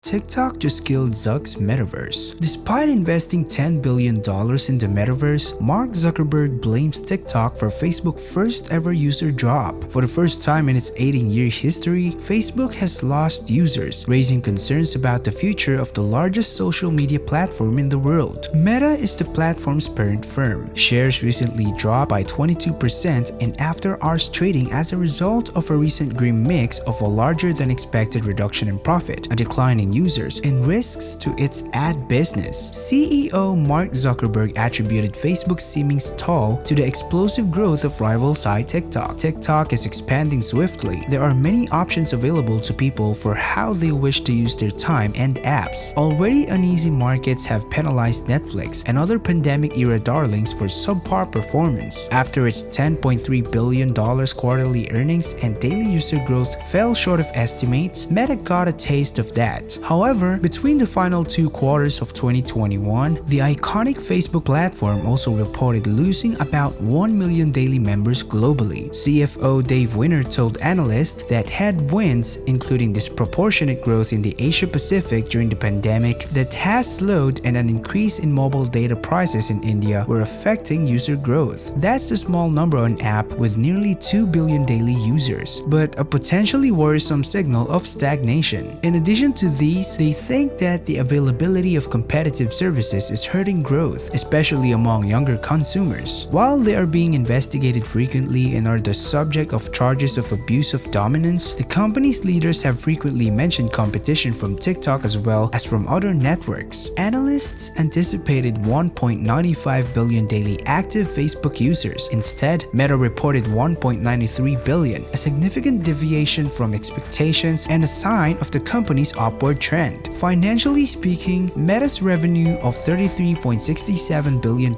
TikTok just killed Zuck's Metaverse. Despite investing $10 billion in the Metaverse, Mark Zuckerberg blames TikTok for Facebook's first ever user drop. For the first time in its 18-year history, Facebook has lost users, raising concerns about the future of the largest social media platform in the world. Meta is the platform's parent firm. Shares recently dropped by 22% in after-hours trading as a result of a recent grim mix of a larger than expected reduction in profit, a decline in users, and risks to its ad business. CEO Mark Zuckerberg attributed Facebook's seeming stall to the explosive growth of rival site TikTok. TikTok is expanding swiftly. There are many options available to people for how they wish to use their time and apps. Already uneasy markets have penalized Netflix and other pandemic-era darlings for subpar performance. After its $10.3 billion quarterly earnings and daily user growth fell short of estimates, Meta got a taste of that. However, between the final 2 quarters of 2021, the iconic Facebook platform also reported losing about 1 million daily members globally. CFO Dave Winner told analysts that headwinds, including disproportionate growth in the Asia-Pacific during the pandemic that has slowed and an increase in mobile data prices in India, were affecting user growth. That's a small number on an app with nearly 2 billion daily users, but a potentially worrisome signal of stagnation. In addition to these, they think that the availability of competitive services is hurting growth, especially among younger consumers. While they are being investigated frequently and are the subject of charges of abuse of dominance, the company's leaders have frequently mentioned competition from TikTok as well as from other networks. Analysts anticipated 1.95 billion daily active Facebook users. Instead, Meta reported 1.93 billion, a significant deviation from expectations and a sign of the company's upward trend. Financially speaking, Meta's revenue of $33.67 billion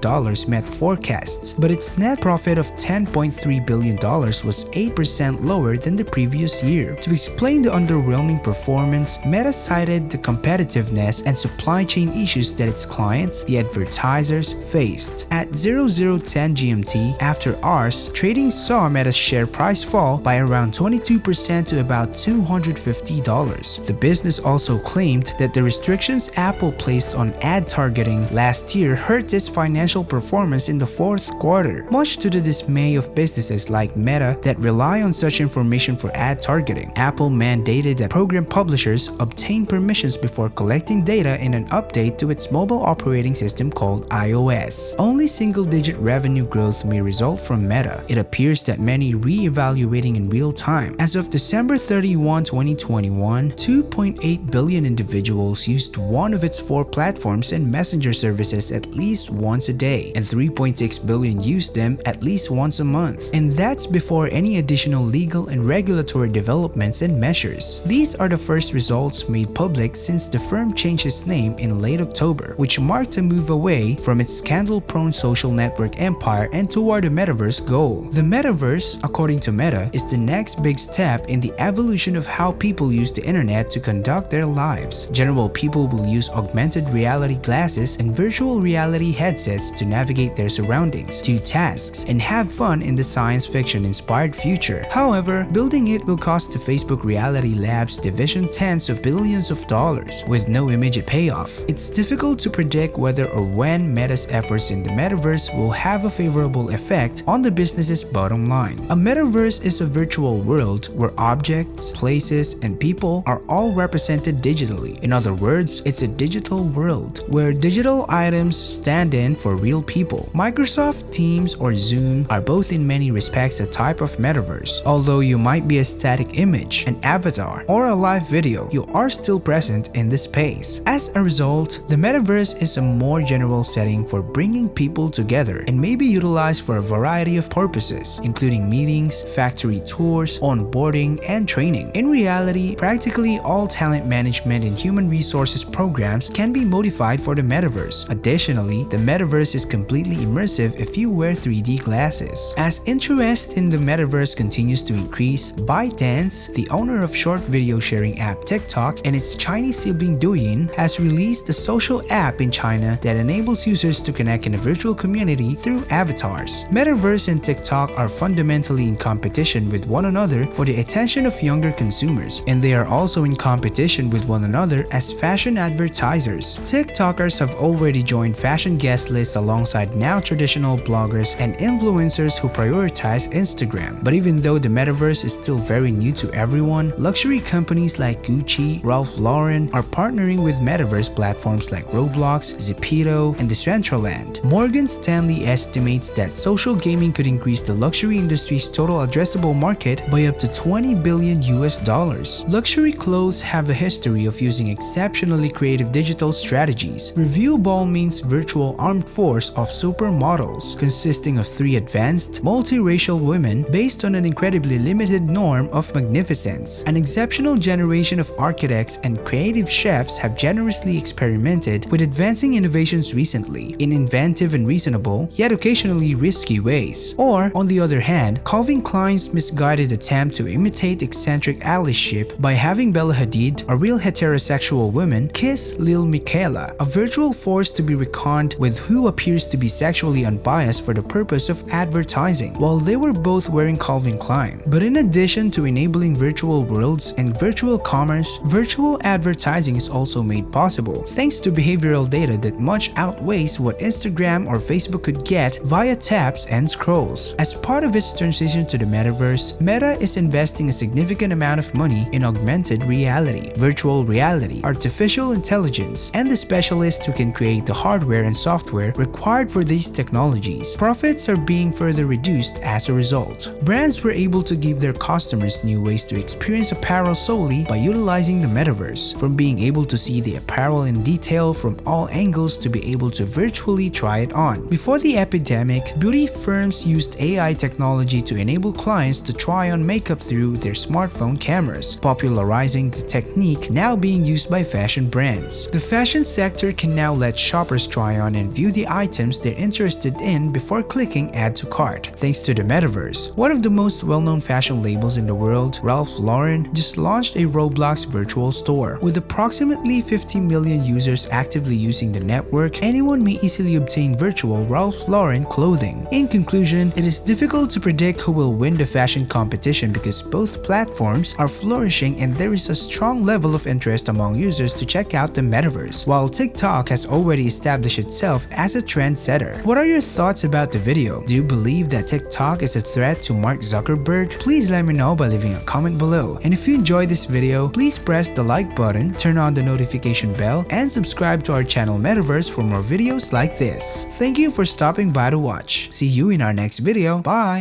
met forecasts, but its net profit of $10.3 billion was 8% lower than the previous year. To explain the underwhelming performance, Meta cited the competitiveness and supply chain issues that its clients, the advertisers, faced. At 0010 GMT, after hours, trading saw Meta's share price fall by around 22% to about $250. The business also claimed that the restrictions Apple placed on ad targeting last year hurt its financial performance in the fourth quarter, much to the dismay of businesses like Meta that rely on such information for ad targeting. Apple mandated that program publishers obtain permissions before collecting data in an update to its mobile operating system called iOS. Only single-digit revenue growth may result from Meta. It appears that many re-evaluating in real time. As of December 31, 2021, 2.8 billion individuals used one of its 4 platforms and messenger services at least once a day, and 3.6 billion used them at least once a month. And that's before any additional legal and regulatory developments and measures. These are the first results made public since the firm changed its name in late October, which marked a move away from its scandal-prone social network empire and toward the Metaverse goal. The Metaverse, according to Meta, is the next big step in the evolution of how people use the internet to conduct their lives. General people will use augmented reality glasses and virtual reality headsets to navigate their surroundings, do tasks, and have fun in the science fiction-inspired future. However, building it will cost the Facebook Reality Labs division tens of billions of dollars, with no immediate payoff. It's difficult to predict whether or when Meta's efforts in the Metaverse will have a favorable effect on the business's bottom line. A Metaverse is a virtual world where objects, places, and people are all represented digitally. In other words, it's a digital world where digital items stand in for real people. Microsoft Teams or Zoom are both in many respects a type of metaverse. Although you might be a static image, an avatar, or a live video, you are still present in the space. As a result, the metaverse is a more general setting for bringing people together and may be utilized for a variety of purposes, including meetings, factory tours, onboarding, and training. In reality, practically all talent management and human resources programs can be modified for the metaverse. Additionally, the metaverse is completely immersive if you wear 3D glasses. As interest in the metaverse continues to increase, ByteDance, the owner of short video sharing app TikTok and its Chinese sibling Douyin, has released a social app in China that enables users to connect in a virtual community through avatars. Metaverse and TikTok are fundamentally in competition with one another for the attention of younger consumers, and they are also in competition with one another as fashion advertisers. TikTokers have already joined fashion guest lists alongside now traditional bloggers and influencers who prioritize Instagram. But even though the metaverse is still very new to everyone, luxury companies like Gucci, Ralph Lauren are partnering with metaverse platforms like Roblox, Zepeto, and Decentraland. Morgan Stanley estimates that social gaming could increase the luxury industry's total addressable market by up to $20 billion US. Luxury clothes have a history of using exceptionally creative digital strategies. Review Ball means virtual armed force of supermodels, consisting of 3 advanced, multiracial women based on an incredibly limited norm of magnificence. An exceptional generation of architects and creative chefs have generously experimented with advancing innovations recently, in inventive and reasonable, yet occasionally risky ways. Or, on the other hand, Calvin Klein's misguided attempt to imitate eccentric allyship by having Bella Hadid, a real heterosexual woman, kiss Lil Miquela, a virtual force to be reckoned with who appears to be sexually unbiased for the purpose of advertising, while they were both wearing Calvin Klein. But in addition to enabling virtual worlds and virtual commerce, virtual advertising is also made possible thanks to behavioral data that much outweighs what Instagram or Facebook could get via taps and scrolls. As part of its transition to the metaverse, Meta is investing a significant amount of money in augmented reality, virtual reality, artificial intelligence, and the specialists who can create the hardware and software required for these technologies. Profits are being further reduced as a result. Brands were able to give their customers new ways to experience apparel solely by utilizing the metaverse, from being able to see the apparel in detail from all angles to be able to virtually try it on. Before the epidemic, beauty firms used AI technology to enable clients to try on makeup through their smartphone cameras, popularizing the technique now being used by fashion brands. The fashion sector can now let shoppers try on and view the items they're interested in before clicking add to cart, thanks to the metaverse. One of the most well-known fashion labels in the world, Ralph Lauren, just launched a Roblox virtual store. With approximately 50 million users actively using the network, anyone may easily obtain virtual Ralph Lauren clothing. In conclusion, it is difficult to predict who will win the fashion competition because both platforms are flourishing and there is a strong level of interest among users to check out the metaverse, while TikTok has already established itself as a trendsetter. What are your thoughts about the video? Do you believe that TikTok is a threat to Mark Zuckerberg? Please let me know by leaving a comment below. And if you enjoyed this video, please press the like button, turn on the notification bell, and subscribe to our channel Metaverse for more videos like this. Thank you for stopping by to watch. See you in our next video. Bye!